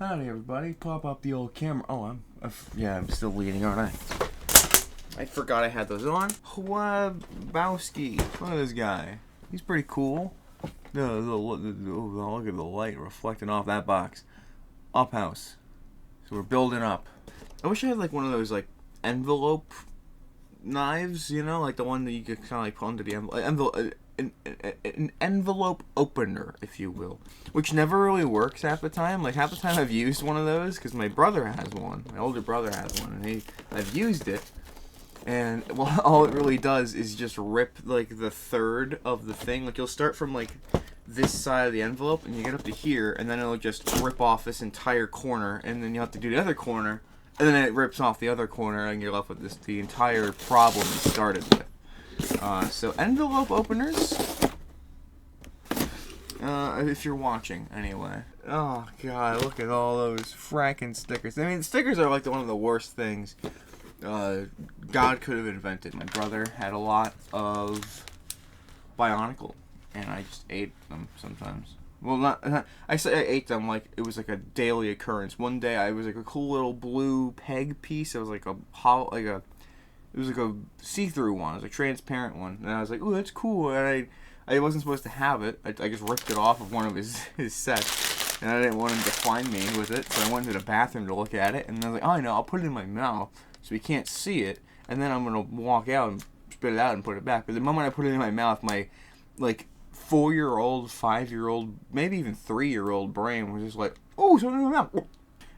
Howdy everybody, pop up the old camera. Oh, I'm still leading, aren't I? I forgot I had those on. Wabowski, look at this guy. He's pretty cool. Look at the light reflecting off that box. Up house. So we're building up. I wish I had like one of those like envelope knives, you know, like the one that you could kind of like put into the envelope. An envelope opener, if you will, which never really works half the time. Like half the time I've used one of those because my brother has one, my older brother has one, and I've used it, and well, all it really does is just rip like the third of the thing. Like you'll start from like this side of the envelope and you get up to here, and then it'll just rip off this entire corner, and then you have to do the other corner, and then it rips off the other corner, and you're left with the entire problem you started with. So envelope openers, if you're watching, anyway. Oh god, look at all those frackin' stickers. I mean, stickers are like one of the worst things God could have invented. My brother had a lot of Bionicle, and I just ate them sometimes. Well, not I say I ate them like it was like a daily occurrence. One day I was like a cool little blue peg piece. It was like it was like a see-through one. It was a transparent one. And I was like, ooh, that's cool. And I wasn't supposed to have it. I just ripped it off of one of his sets. And I didn't want him to find me with it. So I went to the bathroom to look at it. And I was like, oh, I know. I'll put it in my mouth so he can't see it. And then I'm going to walk out and spit it out and put it back. But the moment I put it in my mouth, my, like, 4-year-old, 5-year-old, maybe even 3-year-old brain was just like, oh, something in my mouth.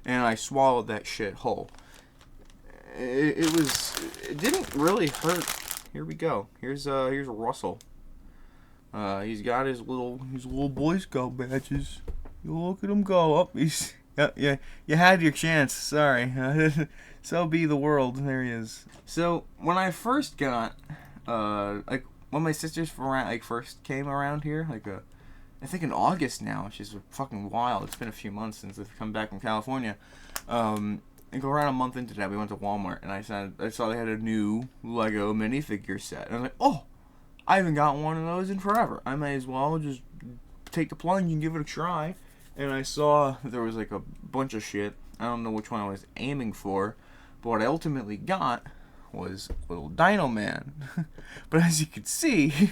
And I swallowed that shit whole. It didn't really hurt. Here we go. Here's Russell. He's got his little Boy Scout badges. You look at him go. Up. Yeah. You had your chance. Sorry. So be the world. There he is. So when I first got, like when my sisters first came around here, I think in August now, which is fucking wild. It's been a few months since they've come back from California. And go around a month into that, we went to Walmart, and I saw they had a new Lego minifigure set. And I was like, oh, I haven't got one of those in forever. I may as well just take the plunge and give it a try. And I saw there was like a bunch of shit. I don't know which one I was aiming for, but what I ultimately got was little Dino Man. But as you can see, he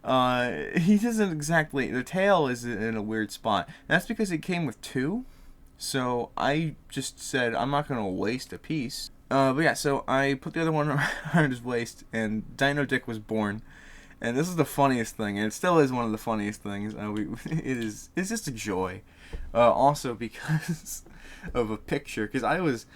doesn't exactly, the tail is in a weird spot. And that's because it came with two. So I just said, I'm not going to waste a piece. But yeah, so I put the other one around his waist, and Dino Dick was born. And this is the funniest thing, and it still is one of the funniest things. It's just a joy. Also because of a picture, because I was,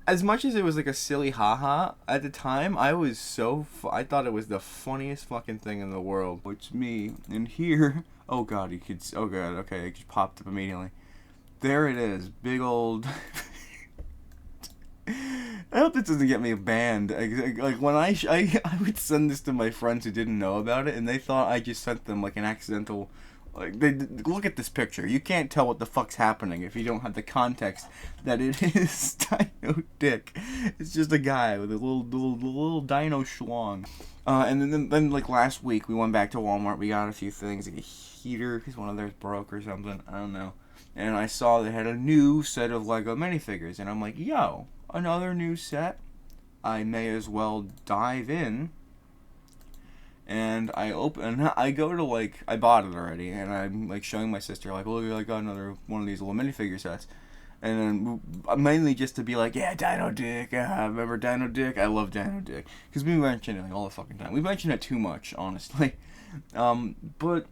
as much as it was like a silly haha, at the time, I thought it was the funniest fucking thing in the world. It's me, and here, oh god, okay, it just popped up immediately. There it is, big old. I hope this doesn't get me banned. Like when I would send this to my friends who didn't know about it, and they thought I just sent them like an accidental. Like they look at this picture. You can't tell what the fuck's happening if you don't have the context that it is Dino Dick. It's just a guy with a little dino schlong. And then like last week we went back to Walmart. We got a few things like a heater because one of theirs broke or something. I don't know. And I saw they had a new set of Lego minifigures, and I'm like, yo, another new set? I may as well dive in. And I go to like, I bought it already, and I'm like showing my sister, like, look, I got another one of these little minifigure sets. And then mainly just to be like, yeah, Dino Dick, remember Dino Dick? I love Dino Dick. Because we mention it like all the fucking time. We mention it too much, honestly. But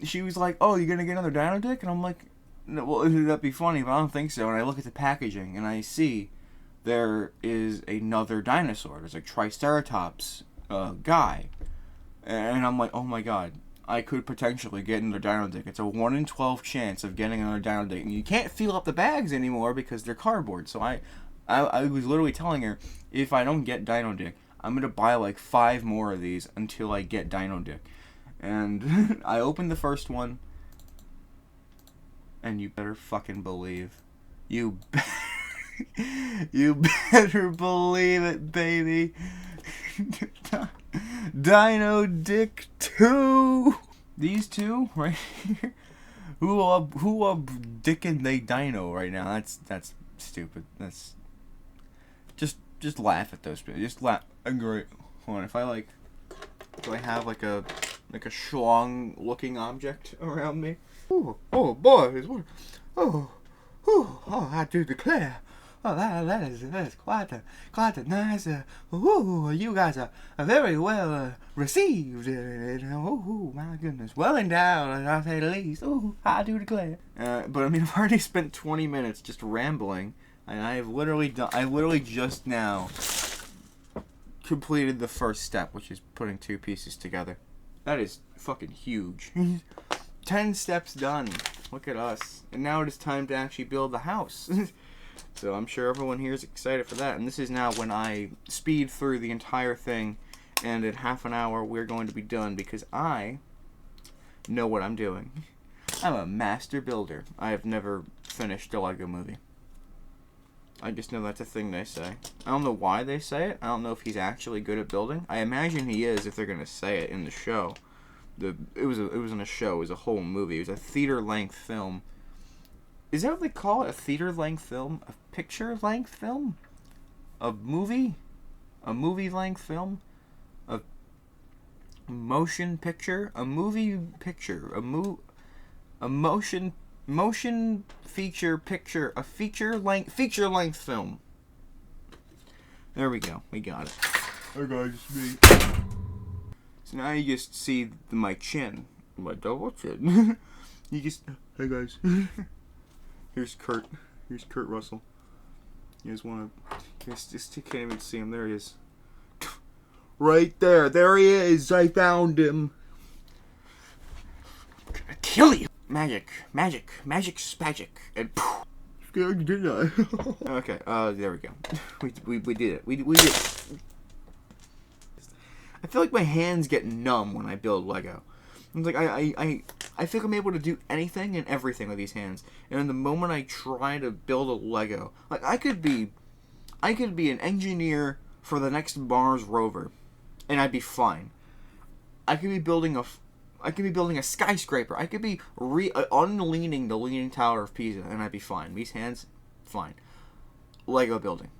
she was like, oh, you gonna get another Dino Dick? And I'm like, no, well, that'd be funny, but I don't think so. And I look at the packaging, and I see there is another dinosaur. There's a Triceratops guy. And I'm like, oh my god, I could potentially get another Dino Dick. It's a 1 in 12 chance of getting another Dino Dick. And you can't fill up the bags anymore because they're cardboard. So I was literally telling her, if I don't get Dino Dick, I'm going to buy like 5 more of these until I get Dino Dick. And I opened the first one. And you better fucking believe. You better believe it, baby. Dino Dick 2. These two right here who dicking they dino right now? That's stupid. That's just laugh at those people. Just laugh. Great. Hold on. If I like, do I have like a schlong looking object around me? Oh boy, oh, I do declare. Oh, that is quite a nice. You guys are very well received. Oh my goodness, well endowed, I'll say the least. Oh, I do declare. But I mean, I've already spent 20 minutes just rambling, and I literally just now completed the first step, which is putting two pieces together. That is fucking huge. 10 steps done. Look at us. And now it is time to actually build the house. So I'm sure everyone here is excited for that. And this is now when I speed through the entire thing. And in half an hour, we're going to be done because I know what I'm doing. I'm a master builder. I have never finished a Lego movie. I just know that's a thing they say. I don't know why they say it. I don't know if he's actually good at building. I imagine he is if they're going to say it in the show. It was in a show. It was a whole movie. It was a theater-length film. Is that what they call it? A theater-length film? A picture-length film? A movie? A movie-length film? A motion picture? A movie picture? A motion feature picture? A feature-length film. There we go. We got it. Hey guys, it's me. So now you just see my chin. My double chin. You just... Hey guys. Here's Kurt. Here's Kurt Russell. You guys want to... You guys just can't even see him. There he is. Right there. There he is. I found him. I'm gonna kill you. Magic. And poof. Scared, didn't I? Okay. There we go. We did it. We did it. I feel like my hands get numb when I build Lego. I'm like I feel like I'm able to do anything and everything with these hands. And in the moment I try to build a Lego, like I could be an engineer for the next Mars rover, and I'd be fine. I could be building a skyscraper. I could be unleaning the Leaning Tower of Pisa, and I'd be fine. These hands, fine. Lego building.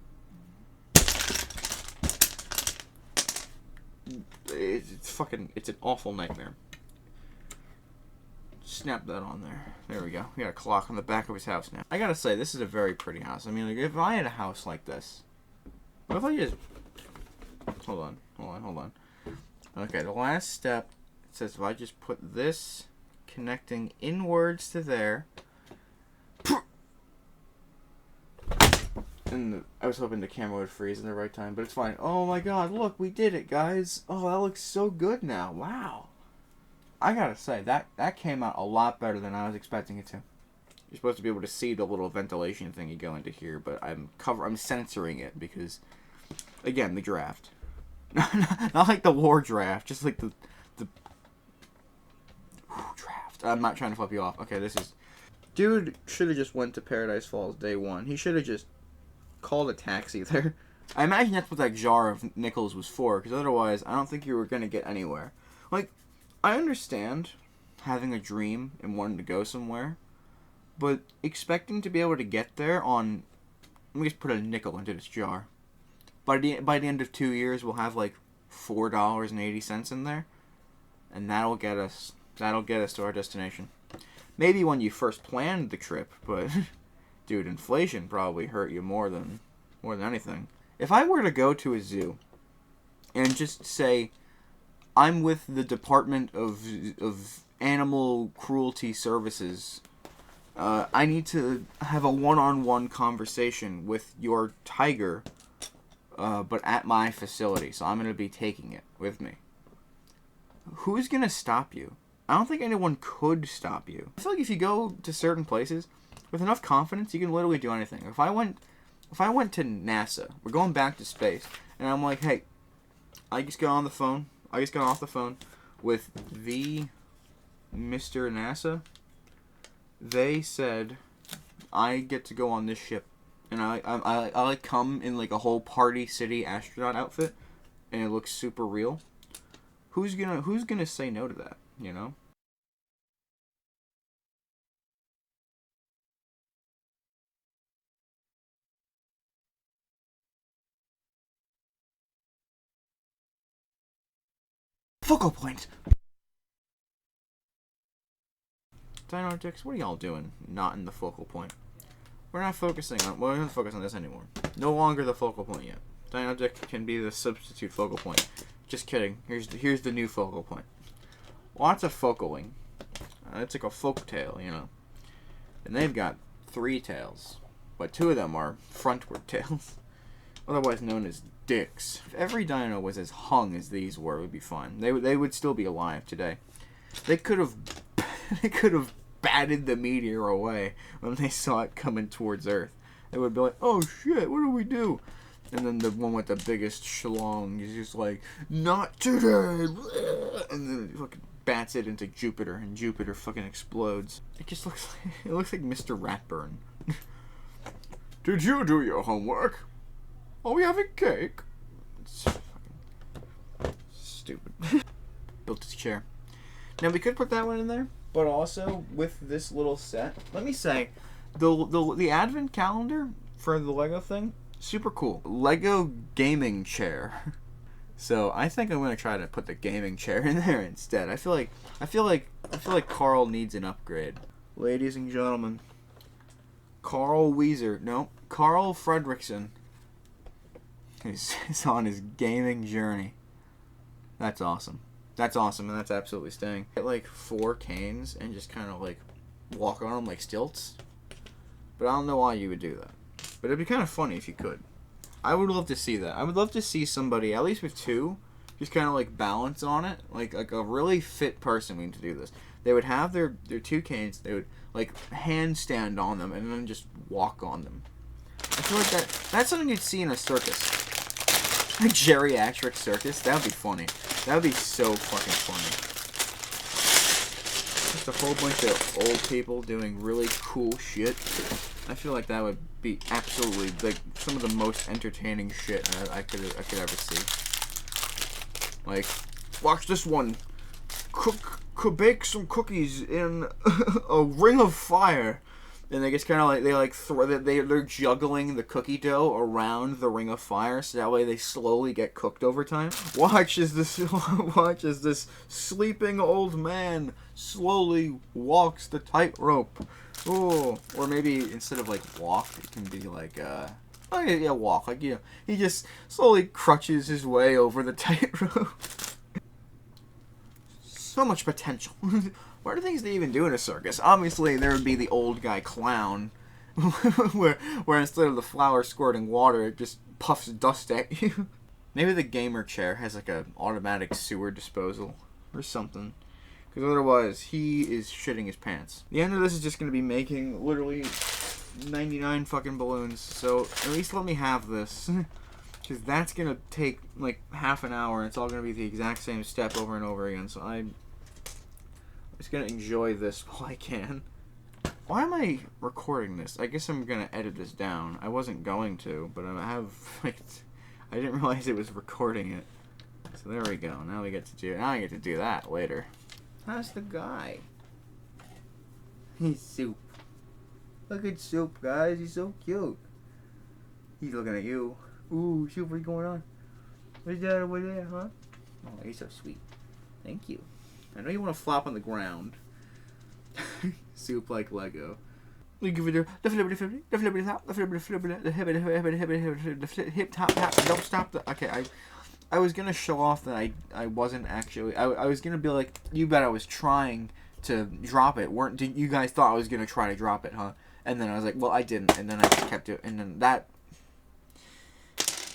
It's an awful nightmare. Snap that on there. There we go. We got a clock on the back of his house now. I gotta say, this is a very pretty house. I mean, like, if I had a house like this, what if I just... Hold on. Okay, the last step, it says if I just put this connecting inwards to there, and I was hoping the camera would freeze in the right time, but it's fine. Oh my god, look, we did it, guys. Oh, that looks so good now. Wow. I gotta say, that came out a lot better than I was expecting it to. You're supposed to be able to see the little ventilation thing you go into here, but I'm censoring it because, again, the draft. Not like the war draft, just like the draft. I'm not trying to flip you off. Okay, this is... Dude should have just went to Paradise Falls day one. He should have just called a taxi there. I imagine that's what that jar of nickels was for, because otherwise I don't think you were going to get anywhere. Like, I understand having a dream and wanting to go somewhere, but expecting to be able to get there on... Let me just put a nickel into this jar. By the end of 2 years, we'll have like $4.80 in there, and that'll get us to our destination. Maybe when you first planned the trip, but dude, inflation probably hurt you more than anything. If I were to go to a zoo and just say, I'm with the Department of Animal Cruelty Services, I need to have a one-on-one conversation with your tiger, but at my facility, so I'm going to be taking it with me. Who's going to stop you? I don't think anyone could stop you. I feel like if you go to certain places with enough confidence, you can literally do anything. If I went to NASA, we're going back to space, and I'm like, hey, I just got off the phone with the Mr. NASA. They said I get to go on this ship, and I like come in like a whole Party City astronaut outfit, and it looks super real. Who's gonna say no to that? You know? Focal point. Dino dicks, what are y'all doing? Not in the focal point. We're not focusing on. Well, we're not focusing on this anymore. No longer the focal point yet. Dino dick can be the substitute focal point. Just kidding. Here's the new focal point. Lots of focaling. It's like a folk tale, you know. And they've got 3 tails, but 2 of them are frontward tails, otherwise known as dicks. If every dino was as hung as these were, it would be fine. They would still be alive today. They could have batted the meteor away when they saw it coming towards Earth. They would be like, "Oh shit, what do we do?" And then the one with the biggest schlong is just like, "Not today!" And then it fucking bats it into Jupiter, and Jupiter fucking explodes. It just looks like Mr. Ratburn. Did you do your homework? Are we having cake? It's fucking stupid. Built his chair. Now we could put that one in there, but also with this little set. Let me say, the advent calendar for the Lego thing, super cool. Lego gaming chair. So I think I'm gonna try to put the gaming chair in there instead. I feel like Carl needs an upgrade. Ladies and gentlemen, Carl Fredrickson is on his gaming journey. That's awesome. That's awesome, and that's absolutely staying. Get like 4 canes and just kind of like walk on them like stilts. But I don't know why you would do that. But it'd be kind of funny if you could. I would love to see that. I would love to see somebody, at least with 2, just kind of like balance on it. Like a really fit person would need to do this. They would have their 2 canes. They would like handstand on them and then just walk on them. I feel like that's something you'd see in a circus. A geriatric circus. That would be funny. That would be so fucking funny. Just a whole bunch of old people doing really cool shit. I feel like that would be absolutely like some of the most entertaining shit I could ever see. Like, watch this one. Bake some cookies in a ring of fire. And they just kind of like they're juggling the cookie dough around the ring of fire, so that way they slowly get cooked over time. Watch as this sleeping old man slowly walks the tightrope. Oh, or maybe instead of like walk, it can be like oh yeah, walk. Like, you know, he just slowly crutches his way over the tightrope. So much potential. What are things they even do in a circus? Obviously, there would be the old guy clown, where instead of the flower squirting water, it just puffs dust at you. Maybe the gamer chair has like a automatic sewer disposal or something. Because otherwise, he is shitting his pants. The end of this is just going to be making literally 99 fucking balloons. So at least let me have this. Because that's going to take like half an hour. And it's all going to be the exact same step over and over again. So I'm just going to enjoy this while I can. Why am I recording this? I guess I'm going to edit this down. I wasn't going to, but I have, like, I didn't realize it was recording it. So there we go. Now I get to do that later. How's the guy? He's Soup. Look at Soup, guys. He's so cute. He's looking at you. Ooh, Soup, what's going on? What's that over there, huh? Oh, he's so sweet. Thank you. I know you want to flop on the ground. Soup like Lego. We give it the flippity top, the hip top. Don't stop the. Okay, I was gonna show off that I wasn't actually. I was gonna be like, you bet I was trying to drop it. You guys thought I was gonna try to drop it, huh? And then I was like, well, I didn't. And then I just kept it. And then that.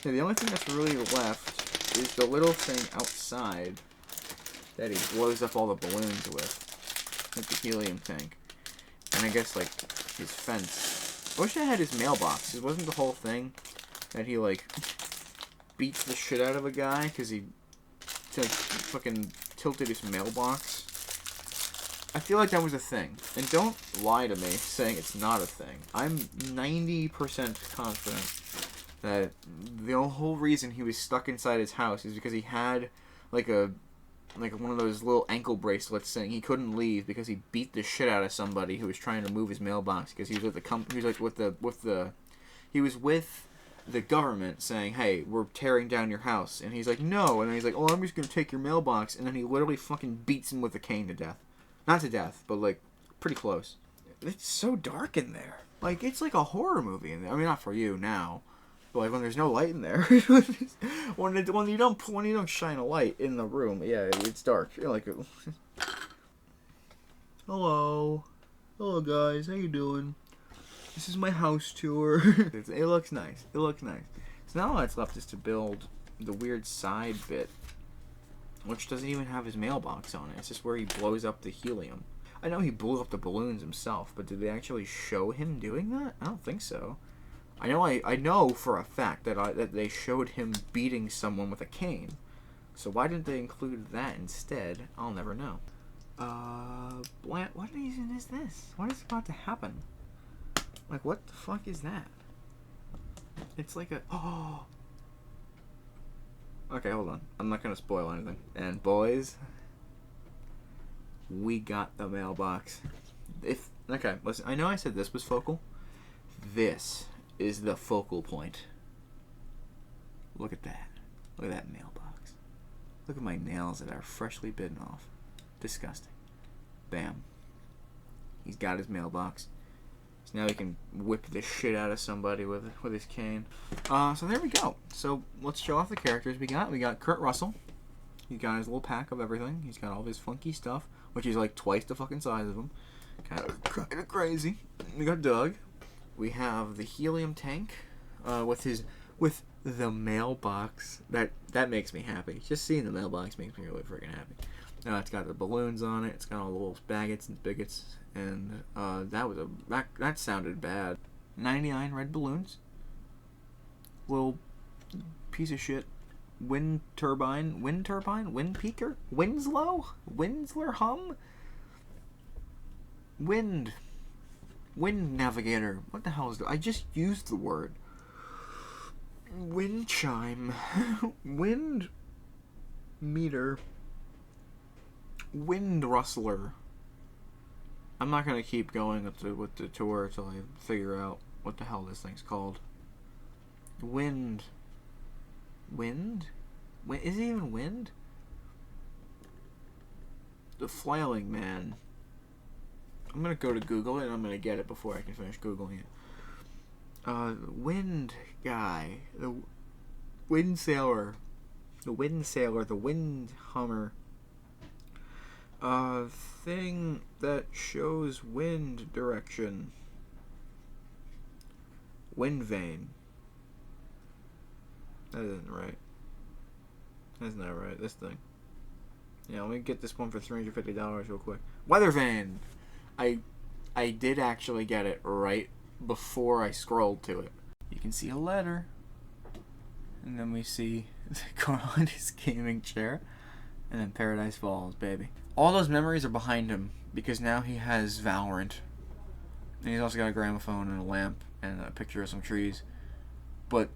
Yeah, the only thing that's really left is the little thing outside that he blows up all the balloons with, like the helium tank, and I guess like his fence. I wish I had his mailbox. It wasn't the whole thing that he like beats the shit out of a guy because he like fucking tilted his mailbox. I feel like that was a thing, and don't lie to me saying it's not a thing. I'm 90% confident that the whole reason he was stuck inside his house is because he had like one of those little ankle bracelets saying he couldn't leave because he beat the shit out of somebody who was trying to move his mailbox because he was with he was with the government saying, hey, we're tearing down your house. And he's like, no. And then he's like, oh, I'm just going to take your mailbox. And then he literally fucking beats him with a cane to death. Not to death, but, like, pretty close. It's so dark in there. Like, it's like a horror movie in there. I mean, not for you now. But, like, when there's no light in there. when you don't shine a light in the room, yeah, it's dark. You're like... Hello. Hello, guys. How you doing? This is my house tour. It looks nice. It looks nice. So now all that's left is to build the weird side bit, which doesn't even have his mailbox on it. It's just where he blows up the helium. I know he blew up the balloons himself, but did they actually show him doing that? I don't think so. I know for a fact that they showed him beating someone with a cane. So why didn't they include that instead? I'll never know. What reason is this? What is about to happen? Like, what the fuck is that? It's like a... Oh! Okay, hold on. I'm not gonna spoil anything. And boys, we got the mailbox. Okay, listen, I know I said this was focal. This is the focal point. Look at that. Look at that mailbox. Look at my nails that are freshly bitten off. Disgusting. Bam. He's got his mailbox. So now he can whip the shit out of somebody with his cane. So there we go. So let's show off the characters we got. We got Kurt Russell. He got his little pack of everything. He's got all his funky stuff, which is like twice the fucking size of him. Kind of crazy. We got Doug. We have the helium tank with the mailbox. That makes me happy. Just seeing the mailbox makes me really freaking happy. It's got the balloons on it. It's got all the little baguettes and bigots. And that sounded bad. 99 red balloons. Little piece of shit. Wind turbine, wind peaker, Winsler hum, wind navigator. What the hell is that? I just used the word. Wind chime, wind meter, wind rustler. I'm not gonna keep going with the tour until I figure out what the hell this thing's called. Wind? Is it even wind? The flailing man. I'm gonna go to Google it and I'm gonna get it before I can finish Googling it. Wind guy. The wind sailor. The wind hummer. Thing that shows wind direction. Wind vane. That isn't right. That's not right. This thing. Yeah, let me get this one for $350 real quick. Weather vane. I did actually get it right before I scrolled to it. You can see a letter. And then we see the girl on his gaming chair. And then Paradise Falls, baby. All those memories are behind him because now he has Valorant. And he's also got a gramophone and a lamp and a picture of some trees. But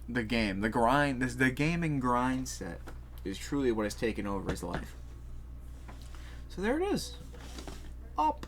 the game, the grind, the gaming grind set is truly what has taken over his life. So there it is. Up.